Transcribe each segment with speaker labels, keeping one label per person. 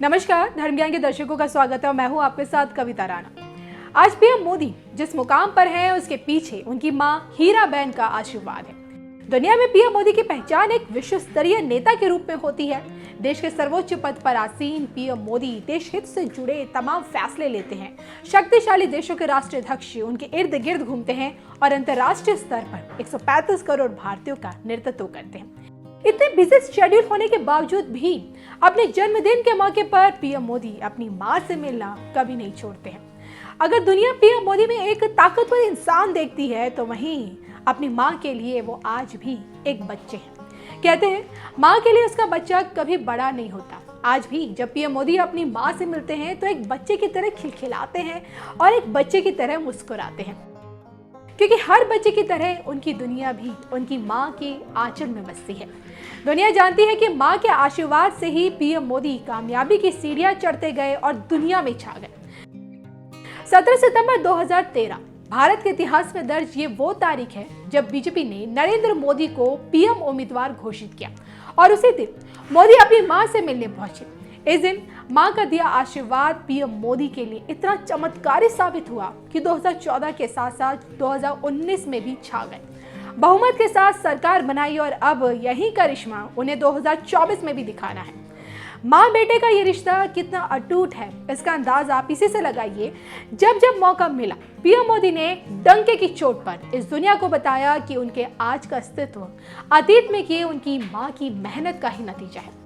Speaker 1: नमस्कार, धर्म ज्ञान के दर्शकों का स्वागत है और मैं हूं आपके साथ कविता राणा। आज पीएम मोदी जिस मुकाम पर हैं उसके पीछे उनकी मां हीराबेन का आशीर्वाद है। दुनिया में पीएम मोदी की पहचान एक विश्व स्तरीय नेता के रूप में होती है। देश के सर्वोच्च पद पर आसीन पीएम मोदी देश हित से जुड़े तमाम फैसले लेते हैं। शक्तिशाली देशों के राष्ट्राध्यक्ष उनके इर्द गिर्द घूमते हैं और अंतर्राष्ट्रीय स्तर पर 135 करोड़ भारतीयों का नेतृत्व करते हैं। इतने बिजी शेड्यूल होने के बावजूद भी अपने जन्मदिन के मौके पर पीएम मोदी अपनी मां से मिलना कभी नहीं छोड़ते हैं। अगर दुनिया पीएम मोदी में एक ताकतवर इंसान देखती है तो वहीं अपनी मां के लिए वो आज भी एक बच्चे हैं। कहते हैं मां के लिए उसका बच्चा कभी बड़ा नहीं होता। आज भी जब पीएम मोदी अपनी मां से मिलते हैं तो एक बच्चे की तरह खिलखिलाते हैं और एक बच्चे की तरह मुस्कुराते हैं, क्योंकि हर बच्चे की तरह उनकी दुनिया भी उनकी मां के आंचल में बसती है। दुनिया जानती है कि मां के आशीर्वाद से ही पीएम मोदी कामयाबी की सीढ़ियां चढ़ते गए और दुनिया में छा गए। 17 सितंबर 2013 भारत के इतिहास में दर्ज ये वो तारीख है जब बीजेपी ने नरेंद्र मोदी को पीएम उम्मीदवार घोषित किया और उसी दिन मोदी अपनी मां से मिलने पहुंचे। इस दिन मां का दिया आशीर्वाद पीएम मोदी के लिए इतना चमत्कारी साबित हुआ कि 2014 के साथ साथ 2019 में भी छा गए। बहुमत के साथ सरकार बनाई और अब यही करिश्मा उन्हें 2024 में भी दिखाना है। मां बेटे का ये रिश्ता कितना अटूट है इसका अंदाज आप इसी से लगाइए। जब जब मौका मिला पीएम मोदी ने डंके की चोट पर इस दुनिया को बताया कि उनके आज का अस्तित्व अतीत में किए उनकी मां की मेहनत का ही नतीजा है।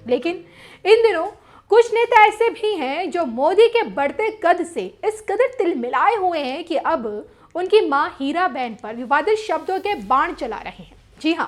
Speaker 1: लेकिन इन दिनों कुछ नेता ऐसे भी हैं जो मोदी के बढ़ते कद से इस कदर तिलमिलाए हुए हैं कि अब उनकी मां हीराबेन पर विवादित शब्दों के बाण चला रहे हैं। जी हां,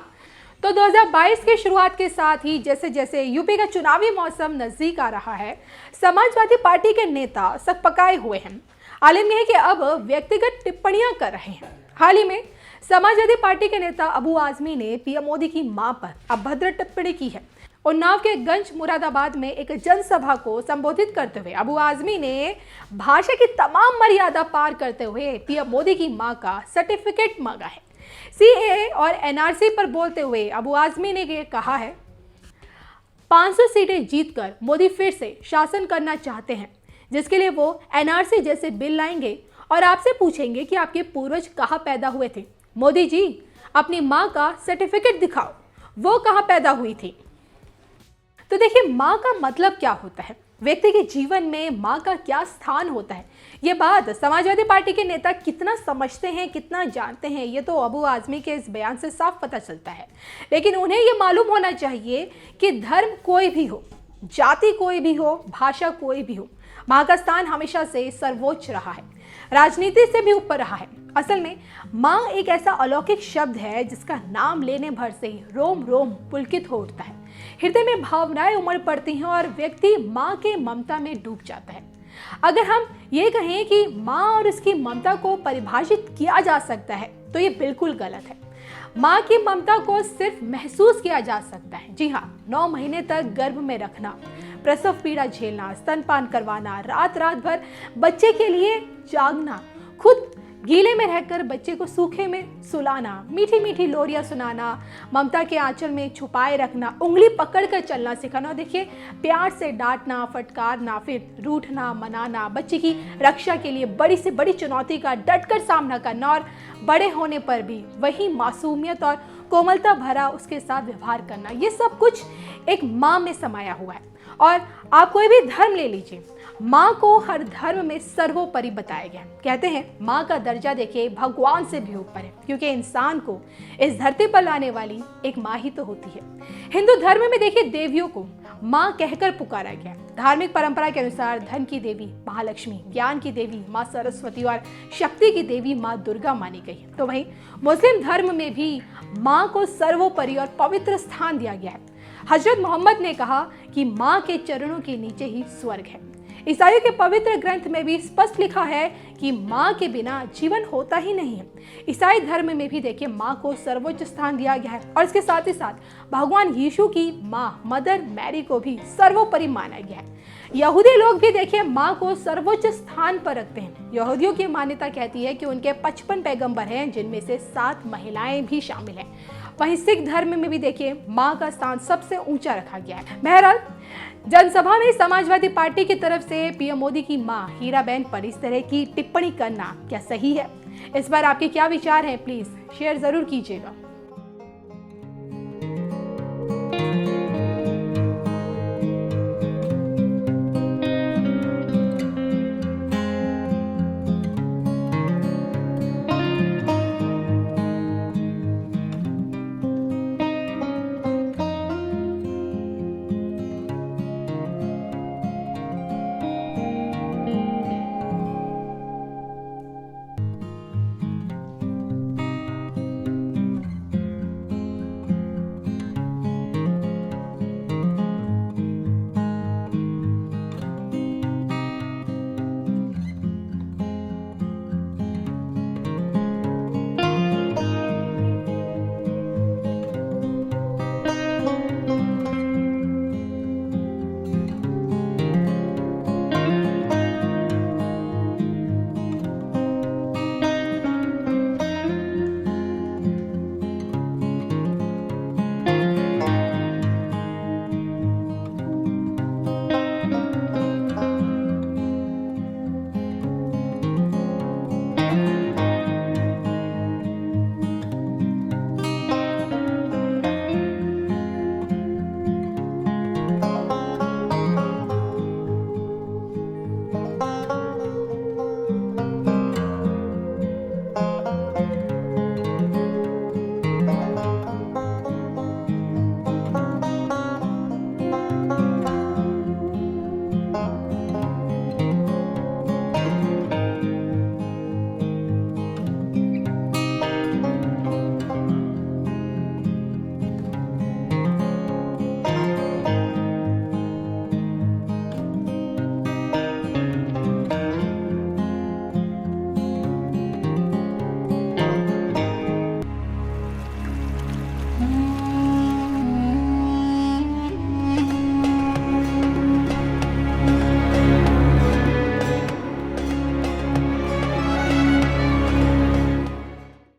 Speaker 1: तो 2022 की शुरुआत के साथ ही जैसे जैसे यूपी का चुनावी मौसम नजदीक आ रहा है, समाजवादी पार्टी के नेता सकपकाए हुए हैं। आलम यह है कि अब व्यक्तिगत टिप्पणियां कर रहे हैं। हाल ही में समाजवादी पार्टी के नेता अबू आजमी ने पीएम मोदी की मां पर अभद्र टिप्पणी की है। उन्नाव के गंज मुरादाबाद में एक जनसभा को संबोधित करते हुए अबू आजमी ने भाषा की तमाम मर्यादा पार करते हुए पीएम मोदी की मां का सर्टिफिकेट मांगा है। सीएए और एनआरसी पर बोलते हुए अबू आजमी ने ये कहा है, 500 सीटें जीतकर मोदी फिर से शासन करना चाहते हैं, जिसके लिए वो एनआरसी जैसे बिल लाएंगे और आपसे पूछेंगे कि आपके पूर्वज कहाँ पैदा हुए थे। मोदी जी, अपनी मां का सर्टिफिकेट दिखाओ, वो कहाँ पैदा हुई थी। तो देखिए, माँ का मतलब क्या होता है, व्यक्ति के जीवन में माँ का क्या स्थान होता है, ये बात समाजवादी पार्टी के नेता कितना समझते हैं, कितना जानते हैं, ये तो अबू आजमी के इस बयान से साफ पता चलता है। लेकिन उन्हें ये मालूम होना चाहिए कि धर्म कोई भी हो, जाति कोई भी हो, भाषा कोई भी हो, माँ का स्थान हमेशा से सर्वोच्च रहा है, राजनीति से भी ऊपर रहा है। असल में माँ एक ऐसा अलौकिक शब्द है जिसका नाम लेने भर से रोम रोम पुलकित हो उठता है, हृदय में भावनाएं उमड़ पड़ती हैं और व्यक्ति माँ के ममता में डूब जाता है। अगर हम ये कहें कि माँ और इसकी ममता को परिभाषित किया जा सकता है तो ये बिल्कुल गलत है। माँ की ममता को सिर्फ महसूस किया जा सकता है। जी हाँ, 9 महीने तक गर्भ में रखना, प्रसव पीड़ा झेलना, स्तनपान करवाना, रात रात भर बच्चे के लिए जागना, खुद गीले में रहकर बच्चे को सूखे में सुलाना, मीठी मीठी लोरियां सुनाना, ममता के आंचल में छुपाए रखना, उंगली पकड़कर चलना सिखाना, देखिए प्यार से डांटना, फटकारना, फिर रूठना, मनाना, बच्चे की रक्षा के लिए बड़ी से बड़ी चुनौती का डटकर सामना करना और बड़े होने पर भी वही मासूमियत और कोमलता भरा उसके साथ व्यवहार करना, ये सब कुछ एक माँ में समाया हुआ है। और आप कोई भी धर्म ले लीजिए, माँ को हर धर्म में सर्वोपरि बताया गया। कहते हैं माँ का दर्जा देखिए भगवान से भी ऊपर है, क्योंकि इंसान को इस धरती पर लाने वाली एक माँ ही तो होती है। हिंदू धर्म में देखिए देवियों को माँ कहकर पुकारा गया। धार्मिक परंपरा के अनुसार धन की देवी महालक्ष्मी, ज्ञान की देवी माँ सरस्वती और शक्ति की देवी माँ दुर्गा मानी गई है। तो वहीं मुस्लिम धर्म में भी माँ को सर्वोपरि और पवित्र स्थान दिया गया है। हजरत मोहम्मद ने कहा कि माँ के चरणों के नीचे ही स्वर्ग है। ईसाइयों के पवित्र ग्रंथ में भी स्पष्ट लिखा है कि माँ के बिना जीवन होता ही नहीं है। ईसाई धर्म में भी देखिए माँ को सर्वोच्च स्थान दिया गया है और इसके साथ ही साथ भगवान यीशु की माँ मदर मैरी को भी सर्वोपरि माना गया है। यहूदी लोग भी देखिए माँ को सर्वोच्च स्थान पर रखते हैं। यहूदियों की मान्यता कहती है कि उनके 55 पैगंबर हैं, जिनमें से 7 महिलाएं भी शामिल हैं। वहीं सिख धर्म में भी देखिए माँ का स्थान सबसे ऊंचा रखा गया है। बहरहाल जनसभा में समाजवादी पार्टी की तरफ से पीएम मोदी की मां हीराबेन पर इस तरह की टिप्पणी करना क्या सही है? इस पर आपके क्या विचार हैं? प्लीज शेयर जरूर कीजिएगा।